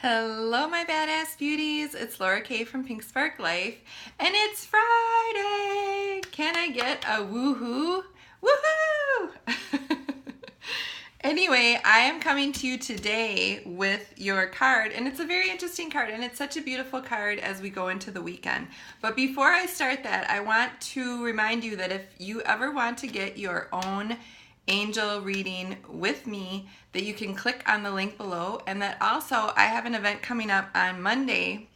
Hello, my badass beauties. It's Laura Kay from Pink Spark Life, and it's Friday. Can I get a woohoo? Woohoo! Anyway, I am coming to you today with your card, and it's a very interesting card, and it's such a beautiful card as we go into the weekend. But before I start that, I want to remind you that if you ever want to get your own angel reading with me, that you can click on the link below, and that also I have an event coming up on Monday,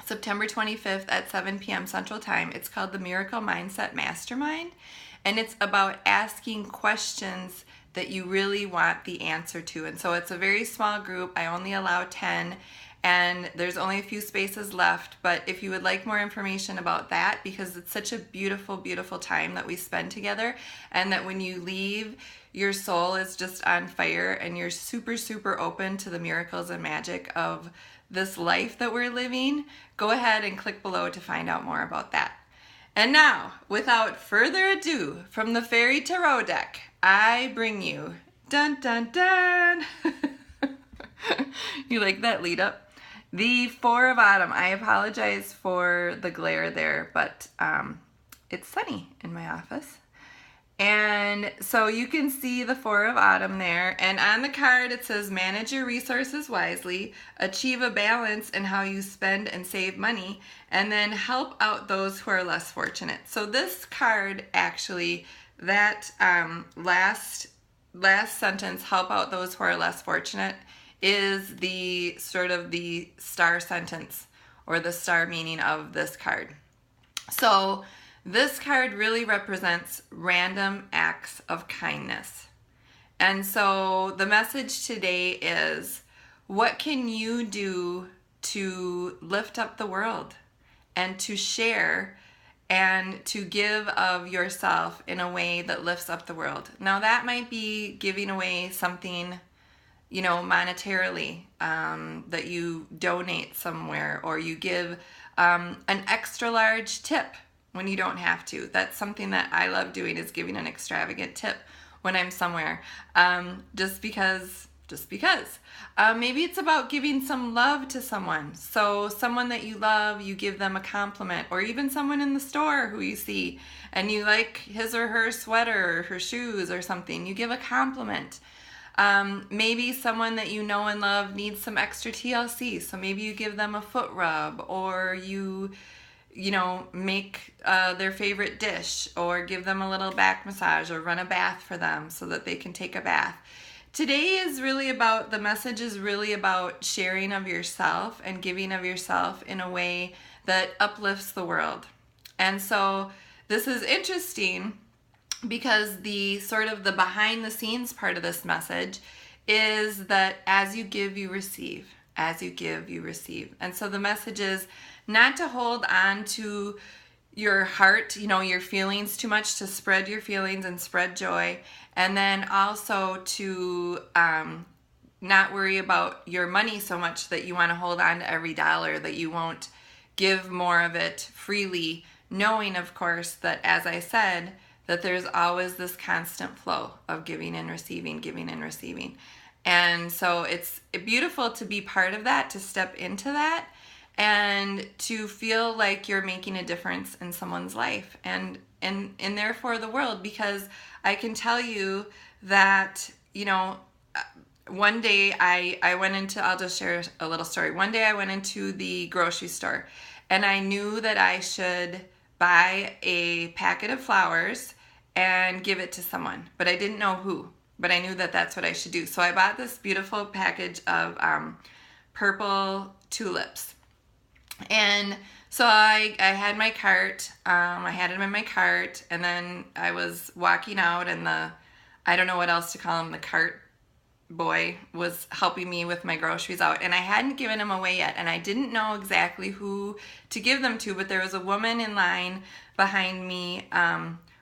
September 25th at 7 p.m. Central Time. It's called the Miracle Mindset Mastermind, and it's about asking questions that you really want the answer to. And so it's a very small group. I only allow 10, and there's only a few spaces left. But if you would like more information about that, because it's such a beautiful, beautiful time that we spend together, and that when you leave, your soul is just on fire and you're super, super open to the miracles and magic of this life that we're living, go ahead and click below to find out more about that. And now, without further ado, from the Fairy Tarot deck, I bring you, dun dun dun, you like that lead up? The Four of Autumn. I apologize for the glare there, but it's sunny in my office. And so you can see the Four of Autumn there. And on the card it says, manage your resources wisely, achieve a balance in how you spend and save money, and then help out those who are less fortunate. So this card actually, that last sentence, help out those who are less fortunate, is the sort of the star sentence or the star meaning of this card. So this card really represents random acts of kindness. And so the message today is, what can you do to lift up the world and to share and to give of yourself in a way that lifts up the world? Now that might be giving away something, monetarily, that you donate somewhere, or you give an extra large tip when you don't have to. That's something that I love doing, is giving an extravagant tip when I'm somewhere, just because. Maybe it's about giving some love to someone. So someone that you love, you give them a compliment, or even someone in the store who you see and you like his or her sweater or her shoes or something, you give a compliment. Maybe someone that you know and love needs some extra TLC, so maybe you give them a foot rub, or you make their favorite dish, or give them a little back massage, or run a bath for them so that they can take a bath. Today is really about, the message is really about sharing of yourself and giving of yourself in a way that uplifts the world. And so this is interesting because the sort of the behind the scenes part of this message is that as you give, you receive. As you give, you receive. And so the message is not to hold on to your heart, your feelings too much, to spread your feelings and spread joy. And then also to not worry about your money so much that you want to hold on to every dollar, that you won't give more of it freely, knowing, of course, that, as I said, that there's always this constant flow of giving and receiving, giving and receiving. And so it's beautiful to be part of that, to step into that, and to feel like you're making a difference in someone's life and therefore the world. Because I can tell you that, one day I went into, I'll just share a little story. One day I went into the grocery store, and I knew that I should buy a packet of flowers and give it to someone, but I didn't know who. But I knew that that's what I should do. So I bought this beautiful package of purple tulips. And so I had my cart, I had them in my cart, and then I was walking out, and I don't know what else to call him, the cart boy was helping me with my groceries out, and I hadn't given them away yet, and I didn't know exactly who to give them to, but there was a woman in line behind me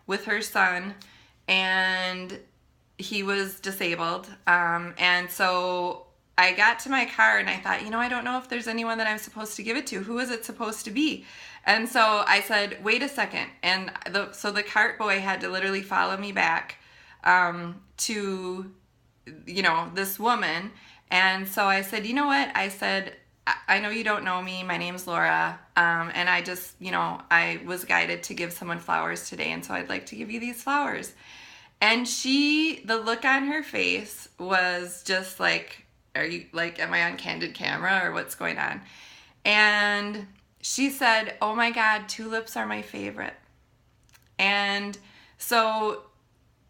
with her son, and he was disabled, and so I got to my car and I thought, I don't know if there's anyone that I'm supposed to give it to. Who is it supposed to be? And so I said, wait a second. And so the cart boy had to literally follow me back to, this woman. And so I said, you know what? I said, I know you don't know me. My name's Laura. And I just, I was guided to give someone flowers today. And so I'd like to give you these flowers. And the look on her face was just like, am I on candid camera or what's going on? And she said, oh my God, tulips are my favorite. And so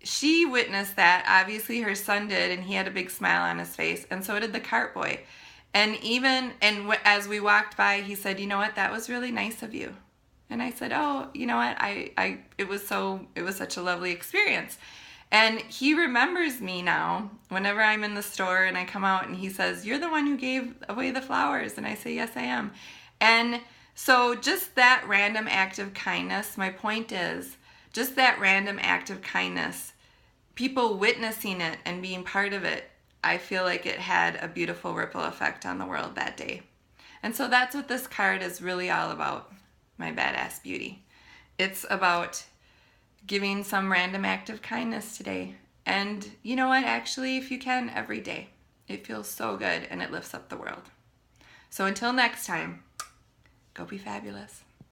she witnessed that. Obviously her son did, and he had a big smile on his face, and so did the cart boy. And as we walked by, he said, you know what, that was really nice of you. And I said, oh, you know what, it was such a lovely experience. And he remembers me now whenever I'm in the store and I come out and he says, you're the one who gave away the flowers. And I say, yes, I am. And so just that random act of kindness, my point is, just that random act of kindness, people witnessing it and being part of it, I feel like it had a beautiful ripple effect on the world that day. And so that's what this card is really all about, my badass beauty. It's about giving some random act of kindness today. And you know what? Actually, if you can, every day. It feels so good and it lifts up the world. So until next time, go be fabulous.